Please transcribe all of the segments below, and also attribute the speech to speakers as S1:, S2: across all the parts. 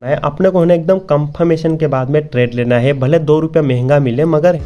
S1: है अपने को है ना एकदम कंफर्मेशन के बाद में ट्रेड लेना है, भले 2 रुपया महंगा मिले मगर।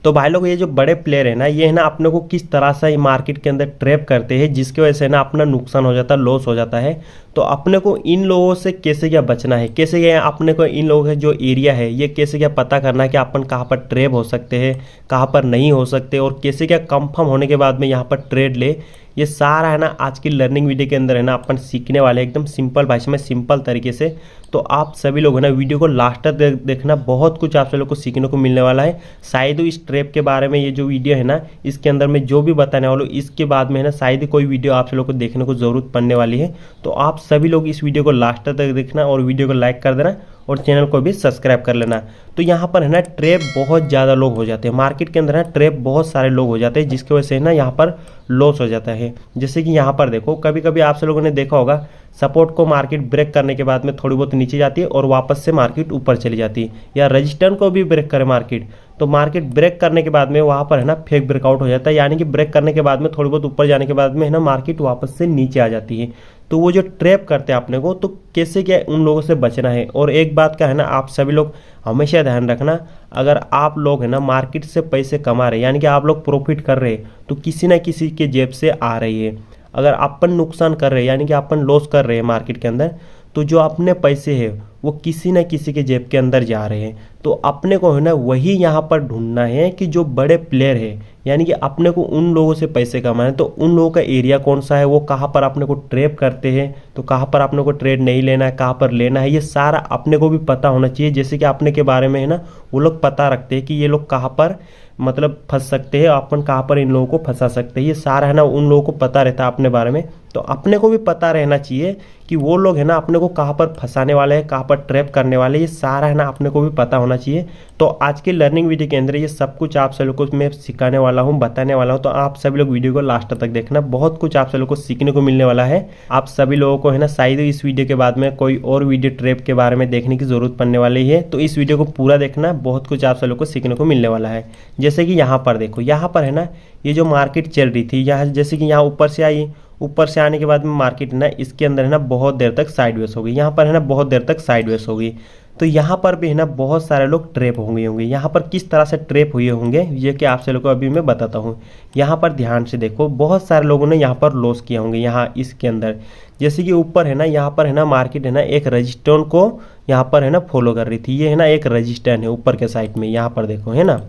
S1: तो भाई लोग ये जो बड़े प्लेयर है ना, ये है ना अपने को किस तरह से मार्केट के अंदर ट्रैप करते हैं, जिसकी वजह से ना अपना नुकसान हो जाता है, लॉस हो जाता है। तो अपने को इन लोगों से कैसे क्या बचना है, कैसे क्या अपने को इन लोगों का जो एरिया है ये कैसे क्या पता करना है कि अपन कहाँ पर ट्रैप हो सकते हैं, कहाँ पर नहीं हो सकते, और कैसे क्या कंफर्म होने के बाद में यहाँ पर ट्रेड ले। ये सारा है ना आज की लर्निंग वीडियो के अंदर है ना अपन सीखने वाले हैं, एकदम सिंपल भाषा में, सिंपल तरीके से। तो आप सभी लोग है ना वीडियो को लास्ट तक देखना, बहुत कुछ आप सभी लोग को सीखने को मिलने वाला है। शायद इस ट्रैप के बारे में ये जो वीडियो है ना, इसके अंदर मैं जो भी बताने वाला हूँ, इसके बाद में है ना शायद ही कोई वीडियो आप सभी लोग को देखने को जरूरत पड़ने वाली है। तो आप सभी लोग इस वीडियो को लास्ट तक देखना और वीडियो को लाइक कर देना और चैनल को भी सब्सक्राइब कर लेना। तो यहाँ पर है ना ट्रैप बहुत ज़्यादा लोग हो जाते हैं मार्केट के अंदर, है ट्रैप बहुत सारे लोग हो जाते हैं, जिसकी वजह से है ना यहाँ पर लॉस हो जाता है। जैसे कि यहाँ पर देखो, कभी कभी आप सब लोगों ने देखा होगा, सपोर्ट को मार्केट ब्रेक करने के बाद में थोड़ी बहुत नीचे जाती है और वापस से मार्केट ऊपर चली जाती है, या रजिस्टेंस को भी ब्रेक करे मार्केट, तो मार्केट ब्रेक करने के बाद में वहाँ पर है ना फेक ब्रेकआउट हो जाता है, यानी कि ब्रेक करने के बाद में थोड़ी बहुत ऊपर जाने के बाद में है ना मार्केट वापस से नीचे आ जाती है। तो वो जो ट्रैप करते हैं अपने को, तो कैसे क्या उन लोगों से बचना है। और एक बात का है ना आप सभी लोग हमेशा ध्यान रखना, अगर आप लोग है ना मार्केट से पैसे कमा रहे हैं, यानी कि आप लोग प्रॉफिट कर रहे हैं, तो किसी ना किसी के जेब से आ रही है। अगर अपन नुकसान कर रहे हैं, यानी कि अपन लॉस कर रहे हैं मार्केट के अंदर, तो जो अपने पैसे हैं वो किसी न किसी के जेब के अंदर जा रहे हैं। तो अपने को है ना वही यहाँ पर ढूंढना है कि जो बड़े प्लेयर है, यानी कि अपने को उन लोगों से पैसे कमाने, तो उन लोगों का एरिया कौन सा है, वो कहाँ पर अपने को ट्रैप करते हैं, तो कहाँ पर अपने को ट्रेड नहीं लेना है, कहाँ पर लेना है, ये सारा अपने को भी पता होना चाहिए। जैसे कि अपने के बारे में है ना वो लोग पता रखते हैं कि ये लोग कहाँ पर मतलब फंस सकते हैं, अपन कहाँ पर इन लोगों को फंसा सकते हैं, ये सारा है ना उन लोगों को पता रहता है अपने बारे में। तो अपने को भी पता रहना चाहिए कि वो लोग है ना अपने को कहाँ पर फंसाने वाले हैं, कहाँ पर ट्रैप करने वाले हैं, ये सारा है ना अपने को भी पता होना चाहिए। तो आज की लर्निंग वीडियो के अंदर ये सब कुछ आप सभी लोग को मैं सिखाने वाला हूँ, बताने वाला हूँ। तो आप सभी लोग वीडियो को लास्ट तक देखना, बहुत कुछ आप सभी लोग को सीखने को मिलने वाला है। आप सभी लोगों को है ना शायद इस वीडियो के बाद में कोई और वीडियो ट्रैप के बारे में देखने की जरूरत पड़ने वाली है, तो इस वीडियो को पूरा देखना, बहुत कुछ आप सभी लोग को सीखने को मिलने वाला है। जैसे कि यहाँ पर देखो, यहाँ पर है ना ये जो मार्केट चल रही थी, यहाँ जैसे कि यहाँ ऊपर से आई, ऊपर से आने के बाद में मार्केट ना इसके अंदर है ना बहुत देर तक साइडवेज हो गई, यहाँ पर है ना बहुत देर तक साइडवेज हो गई। तो यहाँ पर भी है ना बहुत सारे लोग ट्रैप होंगे। यहाँ पर किस तरह से ट्रैप हुए होंगे ये कि आप लोगों को अभी मैं बताता हूँ। यहाँ पर ध्यान से देखो, बहुत सारे लोगों ने यहाँ पर लॉस किया होंगे यहाँ इसके अंदर। जैसे कि ऊपर है ना, यहाँ पर है ना मार्केट है ना एक रजिस्टेंस को यहाँ पर है ना फॉलो कर रही थी, ये है ना एक रजिस्टेंस है ऊपर के साइड में, यहाँ पर देखो है ना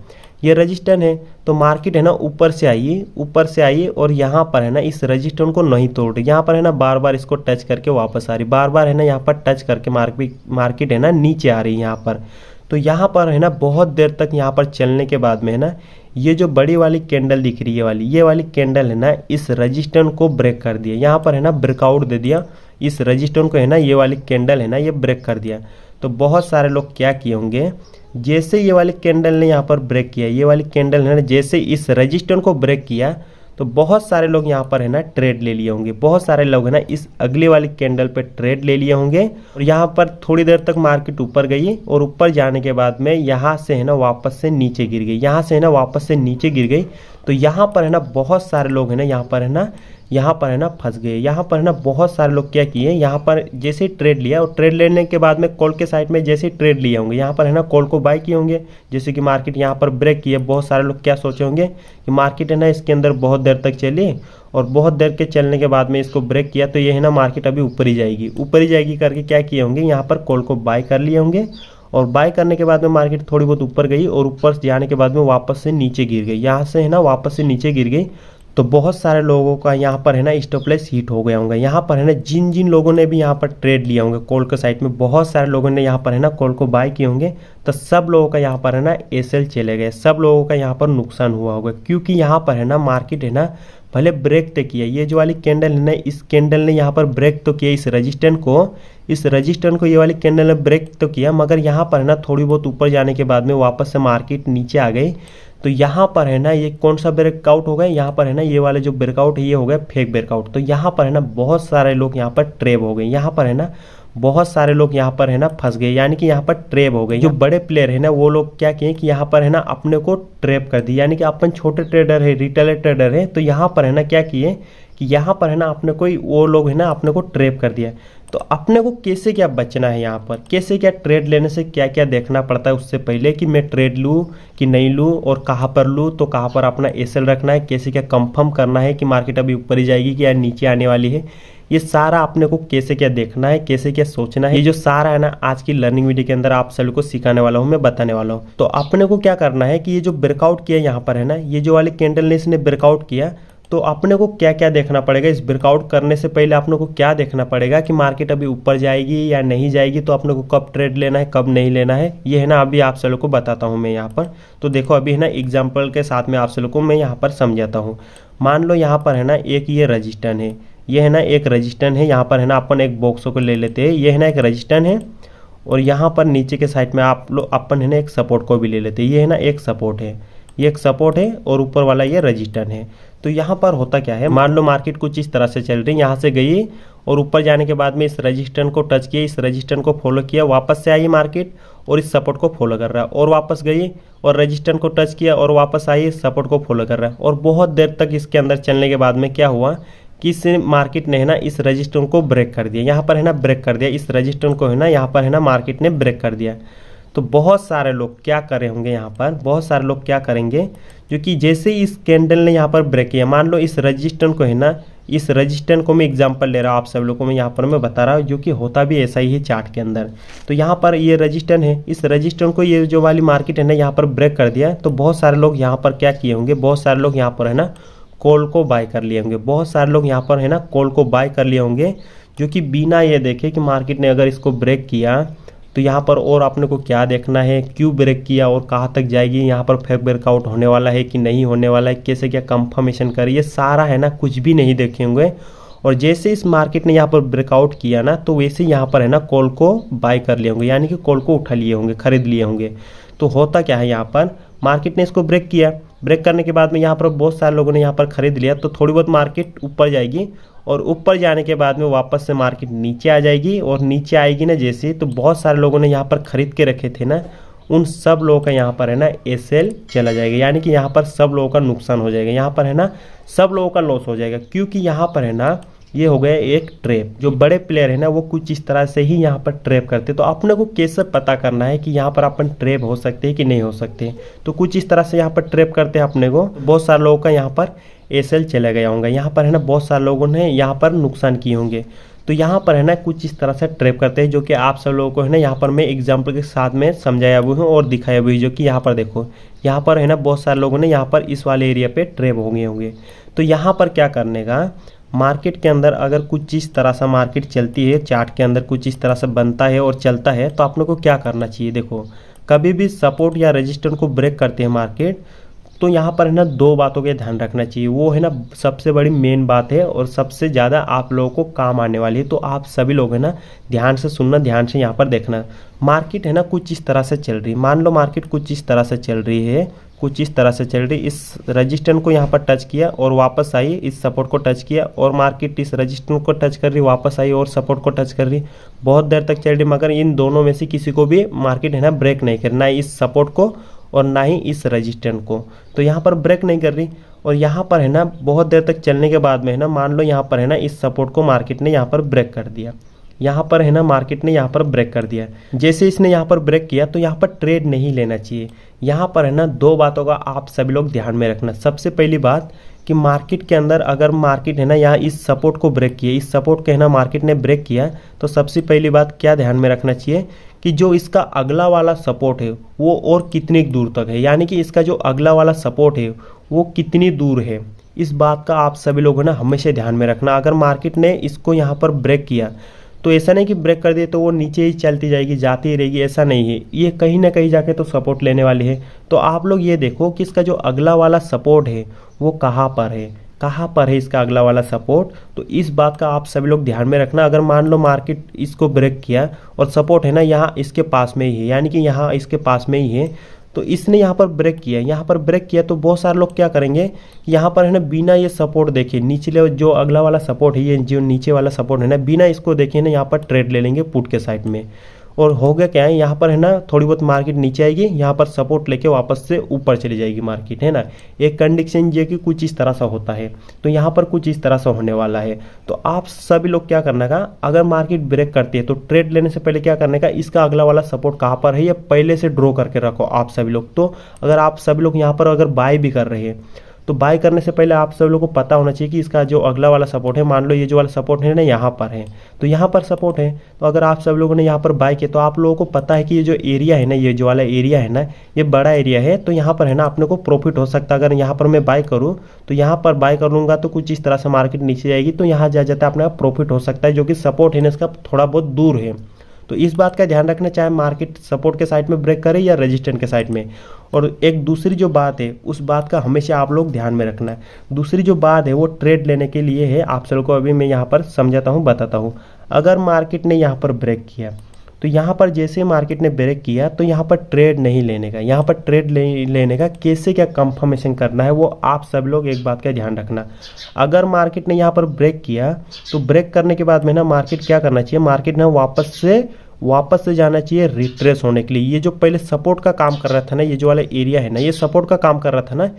S1: ये रजिस्टेंस है। तो मार्केट है ना ऊपर से आई और यहाँ पर है ना इस रजिस्टेंस को नहीं तोड़ रही, यहाँ पर है ना बार बार इसको टच करके वापस आ रही, बार बार है ना यहाँ पर टच करके मार्केट है ना नीचे आ रही है यहाँ पर। तो यहाँ पर है ना बहुत देर तक यहाँ पर चलने के बाद में है ना ये जो बड़ी वाली कैंडल दिख रही है, ये वाली कैंडल है ना इस रजिस्टेंस को ब्रेक कर दिया, यहाँ पर है ना ब्रेकआउट दे दिया इस रजिस्टेंस को, है ना ये वाली कैंडल है ना ये ब्रेक कर दिया। तो बहुत सारे लोग क्या किए होंगे, जैसे ये वाली कैंडल ने यहाँ पर ब्रेक किया, ये वाली कैंडल ने जैसे इस रजिस्टेंस को ब्रेक किया, तो बहुत सारे लोग यहाँ पर है ना ट्रेड ले लिए होंगे, बहुत सारे लोग है ना इस अगले वाली कैंडल पे ट्रेड ले लिए होंगे। और यहाँ पर थोड़ी देर तक मार्केट ऊपर गई और ऊपर जाने के बाद में यहाँ से है ना वापस से नीचे गिर गई, यहाँ से है ना वापस से नीचे गिर गई। तो यहाँ पर है ना बहुत सारे लोग है ना यहाँ पर है ना फंस गए। यहाँ पर है ना बहुत सारे लोग क्या किए, यहाँ पर जैसे ट्रेड लिया और ट्रेड लेने के बाद में कॉल के साइड में जैसे ट्रेड लिए होंगे, यहाँ पर है ना कॉल को बाय किए होंगे। जैसे कि मार्केट यहाँ पर ब्रेक किए, बहुत सारे लोग क्या सोचे होंगे कि मार्केट है ना इसके अंदर बहुत देर तक चली और बहुत देर के चलने के बाद में इसको ब्रेक किया, तो ये है ना मार्केट अभी ऊपर ही जाएगी करके क्या किए होंगे, यहाँ पर कॉल को बाय कर लिए होंगे। और बाय करने के बाद में मार्केट थोड़ी बहुत ऊपर गई और ऊपर जाने के बाद में वापस से नीचे गिर गई, यहाँ से है ना वापस से नीचे गिर गई। तो बहुत सारे लोगों का यहाँ पर है ना स्टॉप लॉस हिट हो गया होंगे। यहाँ पर है ना जिन जिन लोगों ने भी यहाँ पर ट्रेड लिया होंगे कॉल के साइड में, बहुत सारे लोगों ने यहाँ पर है ना कॉल को बाय किए होंगे, तो सब लोगों का यहाँ पर है ना एसएल चले गए, सब लोगों का यहाँ पर नुकसान हुआ होगा। क्योंकि यहाँ पर है ना मार्केट है ना भले ब्रेक तो किया, ये जो वाली कैंडल है ना इस कैंडल ने यहाँ पर ब्रेक तो किया, इस रजिस्टेंस को ये वाली कैंडल ने ब्रेक तो किया, मगर यहाँ पर है ना थोड़ी बहुत ऊपर जाने के बाद में वापस से मार्केट नीचे आ गई। तो यहाँ पर है ना ये कौन सा ब्रेकआउट हो गया, यहाँ पर है ना ये वाले जो ब्रेकआउट है ये हो गया फेक ब्रेकआउट। तो यहाँ पर है ना बहुत सारे लोग यहाँ पर ट्रैप हो गए, यहाँ पर है ना बहुत सारे लोग यहाँ पर है ना फंस गए, यानी कि यहाँ पर ट्रैप हो गए। जो बड़े प्लेयर है ना वो लोग क्या किए कि यहाँ पर है ना अपने को ट्रैप कर दिया, यानी कि अपन छोटे ट्रेडर है, रिटेलर ट्रेडर है, तो यहाँ पर है ना क्या किए कि यहाँ पर है ना अपने को वो लोग है ना अपने को ट्रैप कर दिया। तो अपने को कैसे क्या बचना है, यहाँ पर कैसे क्या ट्रेड लेने से क्या क्या देखना पड़ता है उससे पहले कि मैं ट्रेड लूँ कि नहीं लूँ और कहाँ पर लूँ, तो कहाँ पर अपना एसएल रखना है, कैसे क्या कंफर्म करना है कि मार्केट अभी ऊपर ही जाएगी कि या नीचे आने वाली है, ये सारा अपने को कैसे क्या देखना है, कैसे क्या सोचना है, ये जो सारा है ना आज की लर्निंग वीडियो के अंदर आप सभी को सिखाने वाला हूँ, मैं बताने वाला हूँ। तो अपने को क्या करना है कि ये जो ब्रेकआउट किया यहाँ पर है ना, ये जो वाली कैंडल ने इसने ब्रेकआउट किया, तो अपने को क्या क्या देखना पड़ेगा इस ब्रेकआउट करने से पहले अपने को क्या देखना पड़ेगा कि मार्केट अभी ऊपर जाएगी या नहीं जाएगी, तो अपने को कब ट्रेड लेना है कब नहीं लेना है, ये है ना अभी आप सभी को बताता हूँ मैं यहाँ पर। तो देखो अभी है ना एग्जाम्पल के साथ में आप सभी को मैं यहाँ पर समझाता हूँ। मान लो यहाँ पर है ना एक ये रजिस्टर है, ये है ना एक रजिस्टर है, यहाँ पर है ना अपन एक बॉक्सों को ले लेते हैं, ये है ना एक रजिस्टर है, और यहाँ पर नीचे के साइड में आप लोग अपन है ना एक सपोर्ट को भी ले लेते हैं, ये है ना एक सपोर्ट है, ये एक सपोर्ट है और ऊपर वाला ये रजिस्टर है। तो यहाँ पर होता क्या है, मान लो मार्केट कुछ इस तरह से चल रही है, यहाँ से गई और ऊपर जाने के बाद में इस रजिस्टर को टच किया, इस रजिस्टर को फॉलो किया, वापस से आई मार्केट और इस सपोर्ट को फॉलो कर रहा है, और वापस गई और रजिस्टर को टच किया और वापस आई, इस सपोर्ट को फॉलो कर रहा है, और बहुत देर तक इसके अंदर चलने के बाद में क्या हुआ कि इस मार्केट ने है ना इस रजिस्टर को ब्रेक कर दिया, यहाँ पर है ना ब्रेक कर दिया, इस रजिस्टर को है ना यहाँ पर है ना मार्केट ने ब्रेक कर दिया। तो बहुत सारे लोग क्या करे होंगे, यहाँ पर बहुत सारे लोग क्या करेंगे जो कि जैसे इस कैंडल ने यहाँ पर ब्रेक किया, मान लो इस रजिस्टर को है ना, इस रजिस्टर को मैं एग्जांपल ले रहा हूँ आप सब लोगों को, मैं यहाँ पर मैं बता रहा हूँ जो कि होता भी ऐसा ही है चार्ट के अंदर। तो यहाँ पर ये रजिस्टर है, इस रजिस्टर को ये जो वाली मार्केट है ना यहाँ पर ब्रेक कर दिया, तो बहुत सारे लोग यहाँ पर क्या किए होंगे, बहुत सारे लोग यहाँ पर है ना कॉल को बाय कर लिए होंगे, बहुत सारे लोग यहाँ पर है ना कॉल को बाय कर लिए होंगे, जो कि बिना ये देखे कि मार्केट ने अगर इसको ब्रेक किया तो यहाँ पर और आपने को क्या देखना है, क्यों ब्रेक किया और कहाँ तक जाएगी, यहाँ पर फेक ब्रेकआउट होने वाला है कि नहीं होने वाला है, कैसे क्या कंफर्मेशन करें, ये सारा है ना कुछ भी नहीं देखे होंगे। और जैसे इस मार्केट ने यहाँ पर ब्रेकआउट किया ना, तो वैसे यहाँ पर है ना कॉल को बाय कर लिए होंगे, यानी कि कॉल को उठा लिए होंगे, खरीद लिए होंगे। तो होता क्या है, यहाँ पर मार्केट ने इसको ब्रेक किया, ब्रेक करने के बाद में यहाँ पर बहुत सारे लोगों ने यहाँ पर खरीद लिया, तो थोड़ी बहुत मार्केट ऊपर जाएगी और ऊपर जाने के बाद में वापस से मार्केट नीचे आ जाएगी, और नीचे आएगी ना जैसे, तो बहुत सारे लोगों ने यहाँ पर खरीद के रखे थे ना, उन सब लोगों का यहाँ पर है ना एसएल चला जाएगा, यानी कि यहाँ पर सब लोगों का नुकसान हो जाएगा, यहाँ पर है ना सब लोगों का लॉस हो जाएगा, क्योंकि यहाँ पर है ना ये हो गया एक ट्रैप। जो बड़े प्लेयर है ना वो कुछ इस तरह से ही यहाँ पर ट्रैप करते, तो अपने को कैसे पता करना है कि यहाँ पर अपन ट्रैप हो सकते हैं कि नहीं हो सकते। तो कुछ इस तरह से यहाँ पर ट्रैप करते हैं अपने को, बहुत सारे लोगों का यहाँ पर एसएल चला गया होगा, यहाँ पर है ना बहुत सारे लोगों ने यहाँ पर नुकसान किए होंगे। तो यहाँ पर है ना कुछ इस तरह से ट्रैप करते हैं, जो कि आप सब लोगों को है ना यहाँ पर मैं एग्जाम्पल के साथ में समझाया भी हूँ और दिखाया भी, जो कि यहाँ पर देखो, यहाँ पर है ना बहुत सारे लोगों ने यहाँ पर इस वाले एरिया पे ट्रैप हो गए होंगे। तो यहाँ पर क्या करने का, मार्केट के अंदर अगर कुछ इस तरह से मार्केट चलती है, चार्ट के अंदर कुछ इस तरह से बनता है और चलता है, तो आपने को क्या करना चाहिए, देखो कभी भी सपोर्ट या रेजिस्टेंस को ब्रेक करते हैं मार्केट, तो यहाँ पर है ना दो बातों का ध्यान रखना चाहिए, वो है ना सबसे बड़ी मेन बात है और सबसे ज़्यादा आप लोगों को काम आने वाली है। तो आप सभी लोग है ना ध्यान से सुनना, ध्यान से यहाँ पर देखना। मार्केट है ना कुछ इस तरह से चल रही, मान लो मार्केट कुछ इस तरह से चल रही है, कुछ इस तरह से चल रही, इस रजिस्टेंस को यहाँ पर टच किया और वापस आई, इस सपोर्ट को टच किया और मार्केट इस रजिस्टेंस को टच कर रही, वापस आई और सपोर्ट को टच कर रही, बहुत देर तक चल रही, मगर इन दोनों में से किसी को भी मार्केट है ना ब्रेक नहीं कर, ना इस सपोर्ट को और ना ही इस रजिस्टेंस को, तो यहाँ पर ब्रेक नहीं कर रही। और यहाँ पर है ना बहुत देर तक चलने के बाद में है ना, मान लो यहाँ पर है ना इस सपोर्ट को मार्केट ने यहाँ पर ब्रेक कर दिया, यहाँ पर है ना मार्केट ने यहाँ पर ब्रेक कर दिया, जैसे इसने यहाँ पर ब्रेक किया तो यहाँ पर ट्रेड नहीं लेना चाहिए। यहाँ पर है ना दो बातों का आप सभी लोग ध्यान में रखना। सबसे पहली बात कि मार्केट के अंदर अगर मार्केट है ना यहाँ इस सपोर्ट को ब्रेक किया, इस सपोर्ट के है ना मार्केट ने ब्रेक किया, तो सबसे पहली बात क्या ध्यान में रखना चाहिए कि जो इसका अगला वाला सपोर्ट है वो और कितनी दूर तक है, यानी कि इसका जो अगला वाला सपोर्ट है वो कितनी दूर है, इस बात का आप सभी लोगों ने हमेशा ध्यान में रखना। अगर मार्केट ने इसको यहाँ पर ब्रेक किया तो ऐसा नहीं कि ब्रेक कर दिए तो वो नीचे ही चलती जाएगी, जाती ही रहेगी, ऐसा नहीं है, ये कहीं ना कहीं जाके तो सपोर्ट लेने वाली है। तो आप लोग ये देखो कि इसका जो अगला वाला सपोर्ट है वो कहाँ पर है, कहाँ पर है इसका अगला वाला सपोर्ट, तो इस बात का आप सभी लोग ध्यान में रखना। अगर मान लो मार्केट इसको ब्रेक किया और सपोर्ट है ना यहाँ इसके पास में ही है, यानी कि यहाँ इसके पास में ही है, तो इसने यहाँ पर ब्रेक किया, यहाँ पर ब्रेक किया तो बहुत सारे लोग क्या करेंगे कि यहाँ पर है ना बिना ये सपोर्ट देखे, निचले जो अगला वाला सपोर्ट है, ये जो नीचे वाला सपोर्ट है ना, बिना इसको देखे ना यहाँ पर ट्रेड ले लेंगे पुट के साइड में। और हो गया क्या है, यहाँ पर है ना थोड़ी बहुत मार्केट नीचे आएगी, यहाँ पर सपोर्ट लेके वापस से ऊपर चली जाएगी मार्केट, है ना। एक कंडीशन ये कि कुछ इस तरह सा होता है, तो यहाँ पर कुछ इस तरह से होने वाला है। तो आप सभी लोग क्या करना का, अगर मार्केट ब्रेक करती है तो ट्रेड लेने से पहले क्या करने का, इसका अगला वाला सपोर्ट कहाँ पर है ये पहले से ड्रॉ करके रखो आप सभी लोग। तो अगर आप सभी लोग यहाँ पर अगर बाय भी कर रहे हैं तो बाय करने से पहले आप सब लोगों को पता होना चाहिए कि इसका जो अगला वाला सपोर्ट है, मान लो ये जो वाला सपोर्ट है ना यहाँ पर है, तो यहाँ पर सपोर्ट है। तो अगर आप सब लोगों ने यहाँ पर बाय किया तो आप लोगों को पता है कि ये जो एरिया है ना, ये जो वाला एरिया है ना, ये बड़ा एरिया है, तो यहाँ पर है ना अपने को प्रॉफिट हो सकता है। अगर यहाँ पर मैं बाय करूँ तो यहाँ पर बाय कर लूँगा तो कुछ इस तरह से मार्केट नीचे जाएगी, तो यहाँ जा जाता है अपने प्रॉफिट हो सकता है, जो कि सपोर्ट है ना इसका थोड़ा बहुत दूर है। तो इस बात का ध्यान रखना, चाहे मार्केट सपोर्ट के साइड में ब्रेक करे या रेजिस्टेंट के साइड में। और एक दूसरी जो बात है उस बात का हमेशा आप लोग ध्यान में रखना है। दूसरी जो बात है वो ट्रेड लेने के लिए है, आप सबको को अभी मैं यहाँ पर समझाता हूँ, बताता हूँ। अगर मार्केट ने यहाँ पर ब्रेक किया तो यहाँ पर जैसे मार्केट ने ब्रेक किया तो यहाँ पर ट्रेड नहीं लेने का, यहाँ पर ट्रेड लेने का कैसे क्या कंफर्मेशन करना है वो आप सब लोग एक बात का ध्यान रखना। अगर मार्केट ने यहाँ पर ब्रेक किया तो ब्रेक करने के बाद में ना मार्केट क्या करना चाहिए, मार्केट ने वापस से जाना चाहिए रिट्रेस होने के लिए। ये जो पहले सपोर्ट का काम कर रहा था ना, ये जो वाला एरिया है ना, ये सपोर्ट का काम कर रहा था ना,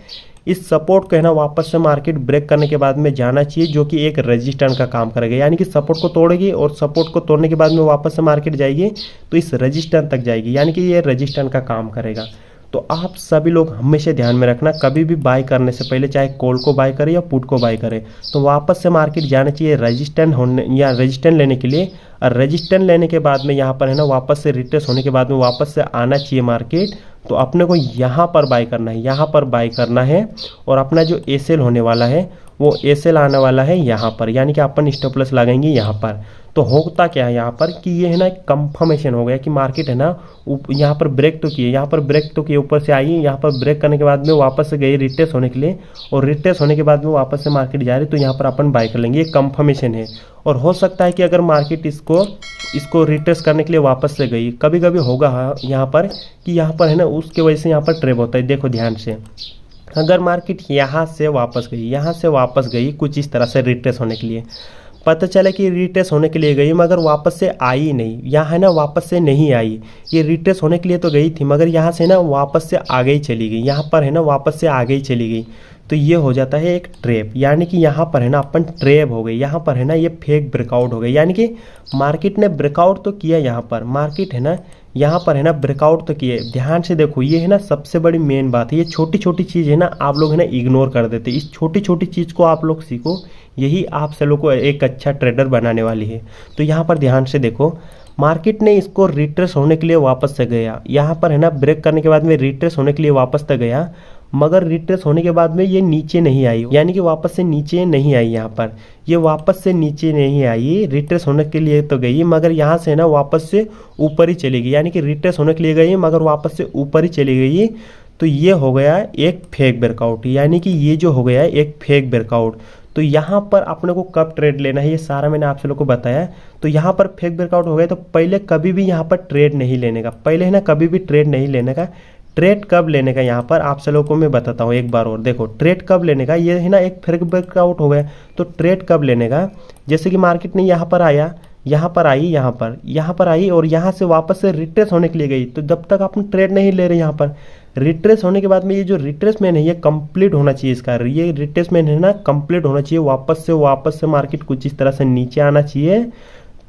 S1: इस सपोर्ट को है ना वापस से मार्केट ब्रेक करने के बाद में जाना चाहिए, जो कि एक रेजिस्टेंस का काम करेगा। यानी कि सपोर्ट को तोड़ेगी और सपोर्ट को तोड़ने के बाद में वापस से मार्केट जाएगी तो इस रेजिस्टेंस तक जाएगी, यानी कि ये रेजिस्टेंस का काम करेगा। तो आप सभी लोग हमेशा ध्यान में रखना, कभी भी बाय करने से पहले चाहे कॉल को बाय करें या पुट को बाय करें तो वापस से मार्केट जाना चाहिए रेजिस्टेंस होने या रेजिस्टेंस लेने के लिए। और रेजिस्टेंस लेने के बाद में यहाँ पर है ना वापस से रिट्रेस होने के बाद में वापस से आना चाहिए मार्केट। तो अपने को यहाँ पर बाय करना है, यहाँ पर बाय करना है। और अपना जो एसएल होने वाला है वो एसएल आने वाला है यहाँ पर, यानी कि अपन स्टॉप लॉस लगाएंगे यहाँ पर। तो होता क्या है यहाँ पर कि ये है ना कंफर्मेशन हो गया कि मार्केट है ना यहाँ पर ब्रेक तो किए, यहाँ पर ब्रेक तो किए, ऊपर से आई, यहाँ पर ब्रेक करने के बाद में वापस से गई रिट्रेस होने के लिए, और रिट्रेस होने के बाद में वापस से मार्केट जा रही, तो यहाँ पर अपन बाय कर लेंगे। ये कंफर्मेशन है। और हो सकता है कि अगर मार्केट इसको रिट्रेस करने के लिए वापस से गई, कभी कभी होगा यहाँ पर कि यहाँ पर है ना उसके वजह से यहाँ पर ट्रेप होता है। देखो ध्यान से, अगर मार्केट यहाँ से वापस गई, यहाँ से वापस गई कुछ इस तरह से रिट्रेस होने के लिए, पता चला कि रिट्रेस होने के लिए गई मगर वापस से आई नहीं, यहाँ है ना वापस से नहीं आई। ये रिट्रेस होने के लिए तो गई थी मगर यहाँ से ना वापस से आगे ही चली गई, यहाँ पर है ना वापस से आगे ही चली गई, तो ये हो जाता है एक ट्रैप। यानी कि यहाँ पर है ना अपन ट्रैप हो गई, यहाँ पर है ना ये फेक ब्रेकआउट हो गई। यानी कि मार्केट ने ब्रेकआउट तो किया, यहाँ पर मार्केट है ना यहाँ पर है ना ब्रेकआउट तो किए। ध्यान से देखो, ये है ना सबसे बड़ी मेन बात है। ये छोटी छोटी चीज़ है ना आप लोग है ना इग्नोर कर देते। इस छोटी छोटी चीज़ को आप लोग सीखो, यही आप सब लोग को एक अच्छा ट्रेडर बनाने वाली है। तो यहाँ पर ध्यान से देखो, मार्केट ने इसको रिट्रेस होने के लिए वापस से गया, यहाँ पर है ना ब्रेक करने के बाद में रिट्रेस होने के लिए वापस तक गया, मगर रिट्रेस होने के बाद में ये नीचे नहीं आई, यानी कि वापस से नीचे नहीं आई। यहाँ पर ये वापस से नीचे नहीं आई, रिट्रेस होने के लिए तो गई मगर यहाँ से ना वापस से ऊपर ही चली गई। यानी कि रिट्रेस होने के लिए गई मगर वापस से ऊपर ही चली गई। तो ये हो गया एक फेक ब्रेकआउट, यानी कि ये जो हो गया एक फेक ब्रेकआउट। तो यहाँ पर अपने को कब ट्रेड लेना है ये सारा मैंने आप लोगों को बताया। तो यहाँ पर फेक ब्रेकआउट हो गया तो पहले कभी भी यहाँ पर ट्रेड नहीं लेने का, पहले है ना कभी भी ट्रेड नहीं लेने का। ट्रेड कब लेने का यहाँ पर आप सब लोगों को मैं बताता हूँ एक बार और। देखो ट्रेड कब लेने का, ये है ना एक फेक ब्रेकआउट हो गया, तो ट्रेड कब लेने का, जैसे कि मार्केट ने यहाँ पर आया, यहाँ पर आई, यहाँ पर आई और यहाँ से वापस से रिट्रेस होने के लिए गई। तो जब तक आप ट्रेड नहीं ले रहे, यहाँ पर रिट्रेस होने के बाद में ये जो रिट्रेसमेंट है ये कंप्लीट होना चाहिए, इसका ये रिट्रेसमेंट है ना कंप्लीट होना चाहिए। वापस से मार्केट कुछ इस तरह से नीचे आना चाहिए।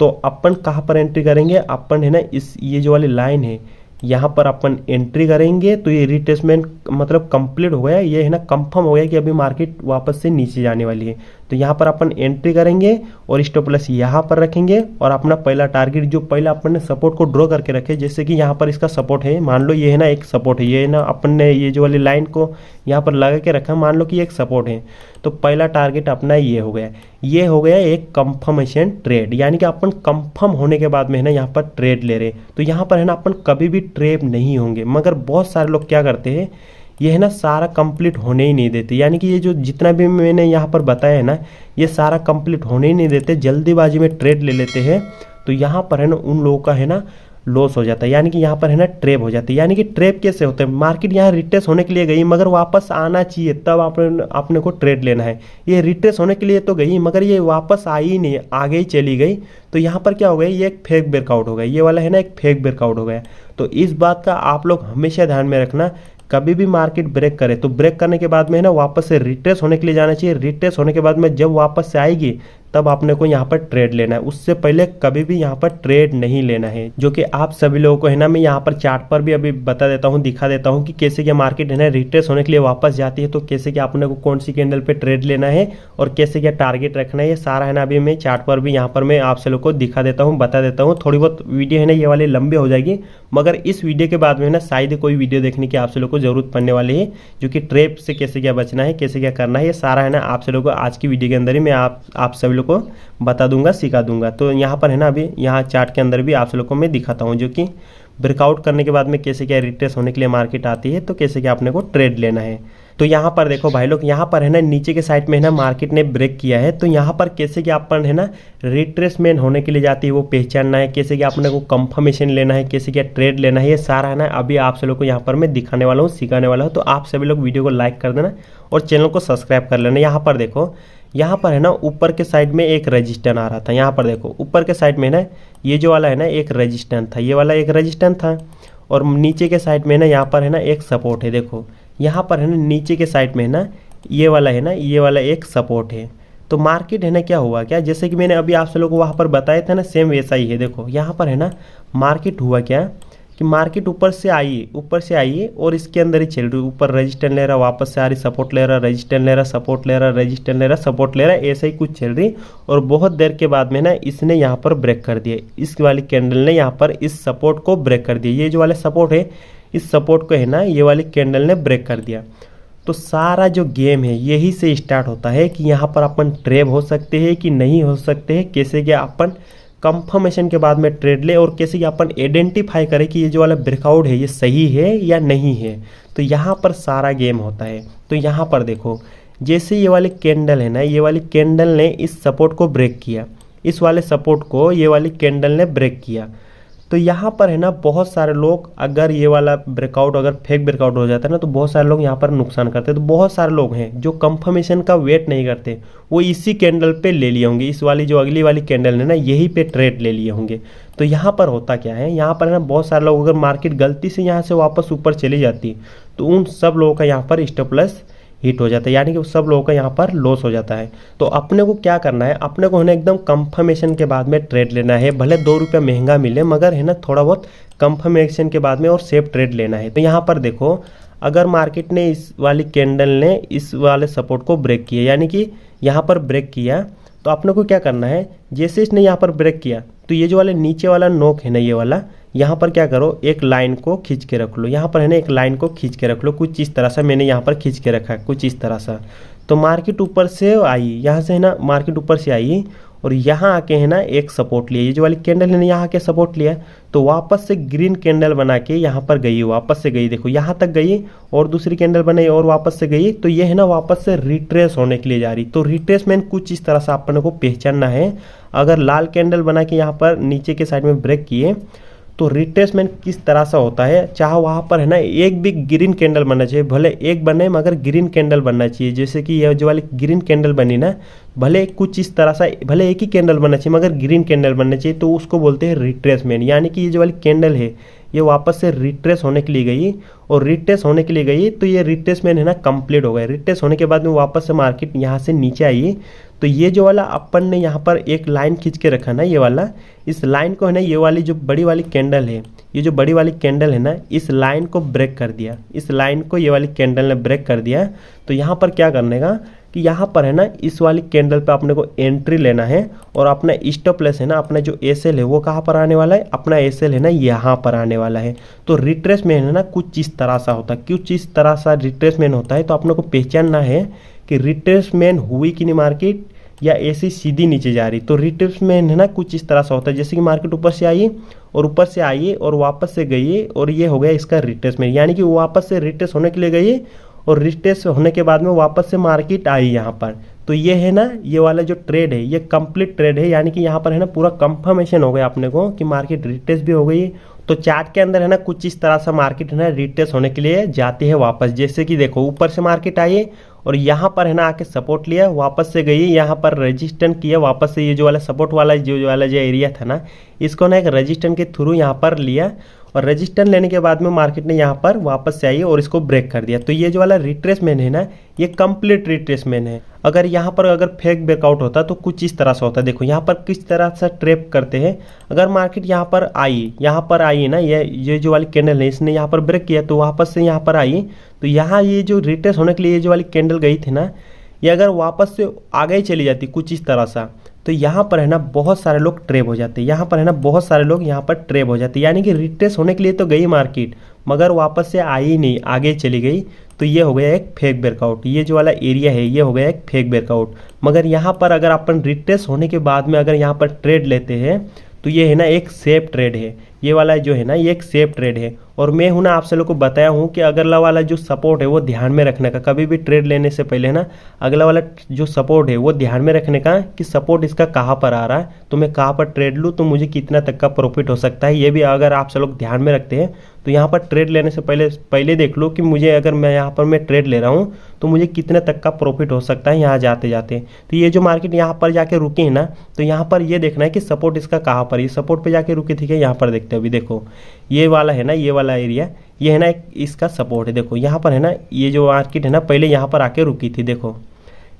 S1: तो अपन कहाँ पर एंट्री करेंगे, अपन है ना इस ये जो वाली लाइन है यहाँ पर अपन एंट्री करेंगे। तो ये रिट्रेसमेंट मतलब कंप्लीट हो गया, ये है ना कंफर्म हो गया कि अभी मार्केट वापस से नीचे जाने वाली है। तो यहाँ पर अपन एंट्री करेंगे और स्टॉप लॉस यहाँ पर रखेंगे और अपना पहला टारगेट जो पहला अपन ने सपोर्ट को ड्रॉ करके रखे, जैसे कि यहाँ पर इसका सपोर्ट है, मान लो ये है ना एक सपोर्ट है, ये है ना अपन ने ये जो वाली लाइन को यहाँ पर लगा के रखा, मान लो कि एक सपोर्ट है। तो पहला टारगेट अपना ये हो गया, ये हो गया एक कंफर्मेशन ट्रेड, यानी कि अपन कंफर्म होने के बाद में है ना यहाँ पर ट्रेड ले रहे। तो यहाँ पर है ना अपन कभी भी ट्रेड नहीं होंगे, मगर बहुत सारे लोग क्या करते हैं, ये है ना सारा कंप्लीट होने ही नहीं देते। यानी कि ये जो जितना भी मैंने यहाँ पर बताया है ना ये सारा कंप्लीट होने ही नहीं देते, जल्दीबाजी में ट्रेड ले लेते हैं। तो यहाँ पर है ना उन लोगों का है ना लॉस हो जाता है, यानी कि यहाँ पर है ना ट्रेप हो जाती है। यानी कि ट्रेप कैसे होते हैं, मार्केट यहाँ रिट्रेस होने के लिए गई मगर वापस आना चाहिए तब आपने को ट्रेड लेना है। ये रिट्रेस होने के लिए तो गई मगर ये वापस आई ही नहीं, आगे ही चली गई, तो यहाँ पर क्या हो गया, ये एक फेक ब्रेकआउट हो गया, ये वाला है ना एक फेक ब्रेकआउट हो गया। तो इस बात का आप लोग हमेशा ध्यान में रखना, कभी भी मार्केट ब्रेक करे तो ब्रेक करने के बाद में है ना वापस से रिट्रेस होने के लिए जाना चाहिए। रिट्रेस होने के बाद में जब वापस से आएगी तब आपने को यहाँ पर ट्रेड लेना है, उससे पहले कभी भी यहाँ पर ट्रेड नहीं लेना है। जो कि आप सभी लोगों को है ना मैं यहाँ पर चार्ट पर भी अभी बता देता हूँ, दिखा देता हूँ कि कैसे क्या मार्केट है ना रिट्रेस होने के लिए वापस जाती है, तो कैसे क्या आपने को कौन सी कैंडल पे ट्रेड लेना है और कैसे क्या टारगेट रखना है, ये सारा है ना अभी मैं चार्ट पर भी यहाँ पर मैं आप सभी को दिखा देता हूँ, बता देता हूँ। थोड़ी बहुत वीडियो है ना ये वाली लंबी हो जाएगी, मगर इस वीडियो के बाद में ना शायद कोई वीडियो देखने की आप सभी को जरूरत पड़ने वाली है, जो कि ट्रेप से कैसे क्या बचना है, कैसे क्या करना है, ये सारा है ना आप सभी को आज की वीडियो के अंदर ही मैं आप सभी लोग को बता दूंगा, सिखा दूंगा। तो यहाँ पर है ना अभी यहाँ चार्ट के अंदर भी आप लोगों को मैं दिखाता हूँ, जो कि ब्रेकआउट करने के बाद में कैसे क्या रिट्रेस होने के लिए मार्केट आती है, तो कैसे क्या अपने को ट्रेड लेना है। तो यहाँ पर देखो भाई लोग, यहाँ पर है ना नीचे के साइड में है ना मार्केट ने ब्रेक किया है, तो यहाँ पर कैसे क्या अपन है ना रिट्रेसमेंट होने के लिए जाती है वो पहचानना है, कैसे क्या अपने को कंफर्मेशन लेना है, कैसे क्या ट्रेड लेना है, ये सारा है ना अभी आप सभी लोग को यहाँ पर मैं दिखाने वाला हूँ, सिखाने वाला हूँ। तो आप सभी लोग वीडियो को लाइक कर देना और चैनल को सब्सक्राइब कर लेना। यहाँ पर देखो, यहाँ पर है ना ऊपर के साइड में एक रजिस्टेंस आ रहा था, यहाँ पर देखो ऊपर के साइड में ना ये जो वाला है ना एक रजिस्टेंस था, ये वाला एक रजिस्टेंस था, और नीचे के साइड में ना यहाँ पर है ना एक सपोर्ट है। देखो यहाँ पर है ना नीचे के साइड में है ना ये वाला है ना, ये वाला एक सपोर्ट है। तो मार्केट है ना क्या हुआ क्या, जैसे कि मैंने अभी आप सब लोगों को वहाँ पर बताया था ना, सेम वैसा ही है। देखो यहाँ पर है ना मार्केट हुआ क्या कि मार्केट ऊपर से आई और इसके अंदर ही चल रही, ऊपर रेजिस्टेंस ले रहा, वापस से आ रही, सपोर्ट ले रहा, रेजिस्टेंस ले रहा, सपोर्ट ले रहा, रेजिस्टेंस ले रहा, सपोर्ट ले रहा, ऐसा ही कुछ चल रही। और बहुत देर के बाद में ना इसने यहाँ पर ब्रेक कर दिया, इस वाली कैंडल ने यहाँ पर इस सपोर्ट को ब्रेक कर दिया। ये जो वाला सपोर्ट है, इस सपोर्ट को है ना ये वाली कैंडल ने ब्रेक कर दिया। तो सारा जो गेम है यही से स्टार्ट होता है कि यहाँ पर अपन ट्रेड हो सकते हैं कि नहीं हो सकते हैं, कैसे क्या अपन कंफर्मेशन के बाद में ट्रेड ले, और कैसे कि अपन आइडेंटिफाई करें कि ये जो वाला ब्रेकआउट है ये सही है या नहीं है। तो यहाँ पर सारा गेम होता है। तो यहाँ पर देखो, जैसे ये वाली कैंडल है ना, ये वाली कैंडल ने इस सपोर्ट को ब्रेक किया, इस वाले सपोर्ट को ये वाली कैंडल ने ब्रेक किया। तो यहाँ पर है ना बहुत सारे लोग, अगर ये वाला ब्रेकआउट अगर फेक ब्रेकआउट हो जाता है ना, तो बहुत सारे लोग यहाँ पर नुकसान करते हैं। तो बहुत सारे लोग हैं जो कंफर्मेशन का वेट नहीं करते, वो इसी कैंडल पे ले लिए होंगे, इस वाली जो अगली वाली कैंडल है ना यही पे ट्रेड ले लिए होंगे। तो यहाँ पर होता क्या है, यहाँ पर है ना बहुत सारे लोग, अगर मार्केट गलती से यहाँ से वापस ऊपर चली जाती तो उन सब लोगों का यहाँ पर स्टॉप लॉस हिट हो जाता है, यानी कि सब लोगों का यहाँ पर लॉस हो जाता है। तो अपने को क्या करना है, अपने को है ना एकदम कंफर्मेशन के बाद में ट्रेड लेना है, भले 2 रुपया महंगा मिले मगर है ना थोड़ा बहुत कंफर्मेशन के बाद में और सेफ ट्रेड लेना है। तो यहाँ पर देखो, अगर मार्केट ने इस वाली कैंडल ने इस वाले सपोर्ट को ब्रेक किया, यानी कि यहाँ पर ब्रेक किया, तो अपने को क्या करना है, जैसे इसने यहाँ पर ब्रेक किया तो ये जो वाले नीचे वाला नोक है ना ये वाला, यहाँ पर क्या करो, एक लाइन को खींच के रख लो। यहाँ पर है ना एक लाइन को खींच के रख लो, कुछ इस तरह से मैंने यहाँ पर खींच के रखा है, कुछ इस तरह से। तो मार्केट ऊपर से आई, यहाँ से है ना मार्केट ऊपर से आई और यहाँ आके है ना एक सपोर्ट लिया, ये जो वाली कैंडल है ना यहाँ आके सपोर्ट लिया, तो वापस से ग्रीन कैंडल बना के यहाँ पर गई, वापस से गई, देखो यहाँ तक गई और दूसरी कैंडल बनाई और वापस से गई। तो ये है ना वापस से रिट्रेस होने के लिए जा रही। तो रिट्रेसमेंट कुछ इस तरह से अपने को पहचानना है। अगर लाल कैंडल बना के यहाँ पर नीचे के साइड में ब्रेक किए तो रिट्रेसमेंट किस तरह से होता है, चाहे वहाँ पर है ना एक भी ग्रीन कैंडल बनना चाहिए, भले एक बने मगर ग्रीन कैंडल बनना चाहिए। जैसे कि ये जो वाली ग्रीन कैंडल बनी ना, भले कुछ इस तरह से, भले एक ही कैंडल बनना चाहिए मगर ग्रीन कैंडल बनना चाहिए, तो उसको बोलते हैं रिट्रेसमेंट। यानी कि ये जो वाली कैंडल है ये वापस से रिट्रेस होने के लिए गई, और रिट्रेस होने के लिए गई तो ये रिट्रेसमेंट है ना कंप्लीट हो गया। रिट्रेस होने के बाद में वापस से मार्केट यहाँ से नीचे आई, तो ये जो वाला अपन ने यहाँ पर एक लाइन खींच के रखा ना ये वाला, इस लाइन को है ना ये वाली जो बड़ी वाली कैंडल है, ये जो बड़ी वाली कैंडल है ना, इस लाइन को ब्रेक कर दिया, इस लाइन को ये वाली कैंडल ने ब्रेक कर दिया। तो यहाँ पर क्या करने का कि यहाँ पर है ना इस वाली कैंडल पे अपने को एंट्री लेना है, और अपना स्टॉप लॉस है ना, अपना जो एसएल है वो कहाँ पर आने वाला है, अपना एसएल है ना यहाँ पर आने वाला है। तो रिट्रेसमेंट है ना कुछ इस तरह सा होता है, कुछ इस तरह सा रिट्रेसमेंट होता है। तो अपने को पहचानना है कि रिट्रेसमेंट हुई कि नहीं मार्केट, या ऐसी सीधी नीचे जा रही। तो रिट्रेसमेंट है ना कुछ इस तरह से होता है, जैसे कि मार्केट ऊपर से आई और ऊपर से आई और वापस से गई, और ये हो गया इसका रिट्रेसमेंट, यानी कि वापस से रिट्रेस होने के लिए गई और रिट्रेस होने के बाद में वापस से मार्केट आई यहाँ पर। तो ये है ना ये वाला जो ट्रेड है ये कंप्लीट ट्रेड है, यानी कि यहाँ पर है ना पूरा कंफर्मेशन हो गया अपने को कि मार्केट रिट्रेस भी हो गई, तो चार्ट के अंदर है ना कुछ इस तरह से मार्केट है ना रिट्रेस होने के लिए जाती है वापस। जैसे कि देखो ऊपर से मार्केट आई और यहाँ पर है ना आके सपोर्ट लिया, वापस से गई, यहाँ पर रेजिस्टेंस किया, वापस से ये जो वाला सपोर्ट वाला जो एरिया था ना, इसको ना एक रेजिस्टेंस के थ्रू यहाँ पर लिया और रेजिस्टेंस लेने के बाद में मार्केट ने यहाँ पर वापस से आई और इसको ब्रेक कर दिया। तो ये जो वाला रिट्रेसमेंट है ना, ये कंप्लीट रिट्रेसमेंट है। अगर यहाँ पर अगर फेक ब्रेकआउट होता तो कुछ इस तरह से होता। देखो यहाँ पर किस तरह से ट्रैप करते हैं। अगर मार्केट यहाँ पर आई ना, ये जो वाली कैंडल है इसने यहाँ पर ब्रेक किया तो वापस से यहाँ पर आई, तो यहाँ ये जो रिट्रेस होने के लिए ये जो वाली कैंडल गई थी ना, ये अगर वापस से आगे ही चली जाती कुछ इस तरह सा, तो यहाँ पर है ना बहुत सारे लोग ट्रेप हो जाते हैं। यहाँ पर है ना बहुत सारे लोग यहाँ पर ट्रेप हो जाते हैं, यानी कि रिट्रेस होने के लिए तो गई मार्केट मगर वापस से आई ही नहीं, आगे चली गई। तो ये हो गया एक फेक ब्रेकआउट। ये जो वाला एरिया है ये हो गया एक फेक ब्रेकआउट। मगर यहाँ पर अगर अपन रिट्रेस होने के बाद में अगर यहाँ पर ट्रेड लेते हैं तो ये है ना एक सेफ ट्रेड है। ये वाला जो है ना ये एक सेफ ट्रेड है। और मैं हूं ना आप सब लोग को बताया हूं कि अगला वाला जो सपोर्ट है वो ध्यान में रखने का, कभी भी ट्रेड लेने से पहले ना अगला वाला जो सपोर्ट है वो ध्यान में रखने का कि सपोर्ट इसका कहाँ पर आ रहा है, तो मैं कहाँ पर ट्रेड लूँ, तो मुझे कितना तक का प्रॉफिट हो सकता है। ये भी अगर आप सब लोग ध्यान में रखते हैं तो यहाँ पर ट्रेड लेने से पहले देख लो कि मुझे अगर मैं यहाँ पर मैं ट्रेड ले रहा हूँ तो मुझे कितने तक का प्रॉफिट हो सकता है यहाँ जाते जाते। तो ये जो मार्केट यहाँ पर जाके रुकी है ना, तो यहाँ पर ये देखना है कि सपोर्ट इसका कहाँ पर, ये सपोर्ट पे जाके रुकी थी क्या, यहाँ पर देखते हो अभी देखो ये वाला है ना, ये वाला एरिया ये है ना एक इसका सपोर्ट है। देखो यहाँ पर है ना ये जो मार्केट है ना पहले यहाँ पर आके रुकी थी, देखो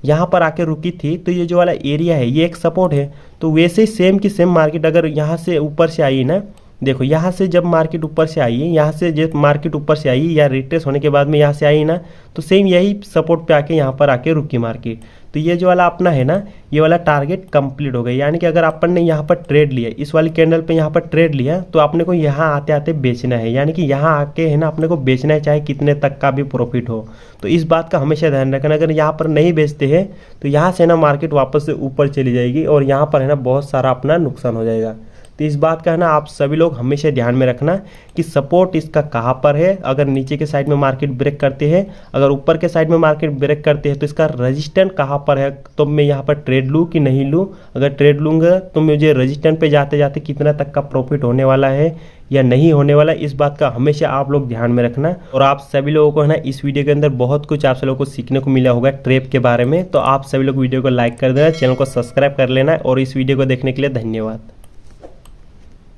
S1: यहाँ पर आके रुकी थी, तो ये जो वाला एरिया है ये एक सपोर्ट है। तो वैसे ही सेम की सेम मार्केट अगर यहाँ से ऊपर से आई ना, देखो यहाँ से जब मार्केट ऊपर से आई है, यहाँ से जब मार्केट ऊपर से आई या रिट्रेस होने के बाद में यहाँ से आई ना, तो सेम यही सपोर्ट पे आके यहाँ पर आके रुकी मार्केट। तो ये जो वाला अपना है ना ये वाला टारगेट कंप्लीट हो गया। यानी कि अगर अपन ने यहाँ पर ट्रेड लिया, इस वाली कैंडल पे यहाँ पर ट्रेड लिया, तो अपने को यहाँ आते आते बेचना है। यानी कि यहाँ आके है ना अपने को बेचना है, चाहे कितने तक का भी प्रॉफिट हो। तो इस बात का हमेशा ध्यान रखना, अगर यहाँ पर नहीं बेचते हैं तो यहाँ से ना मार्केट वापस से ऊपर चली जाएगी और यहाँ पर है ना बहुत सारा अपना नुकसान हो जाएगा। तो इस बात का है ना आप सभी लोग हमेशा ध्यान में रखना कि सपोर्ट इसका कहाँ पर है। अगर नीचे के साइड में मार्केट ब्रेक करते हैं, अगर ऊपर के साइड में मार्केट ब्रेक करते हैं, तो इसका रेजिस्टेंस कहाँ पर है, तो मैं यहाँ पर ट्रेड लूँ कि नहीं लूँ। अगर ट्रेड लूँगा तो मुझे रेजिस्टेंस पे जाते जाते कितना तक का प्रॉफिट होने वाला है या नहीं होने वाला, इस बात का हमेशा आप लोग ध्यान में रखना। और आप सभी लोगों को है ना इस वीडियो के अंदर बहुत कुछ आप सभी लोगों को सीखने को मिला होगा ट्रेप के बारे में। तो आप सभी लोग वीडियो को लाइक कर देना, चैनल को सब्सक्राइब कर लेना और इस वीडियो को देखने के लिए धन्यवाद।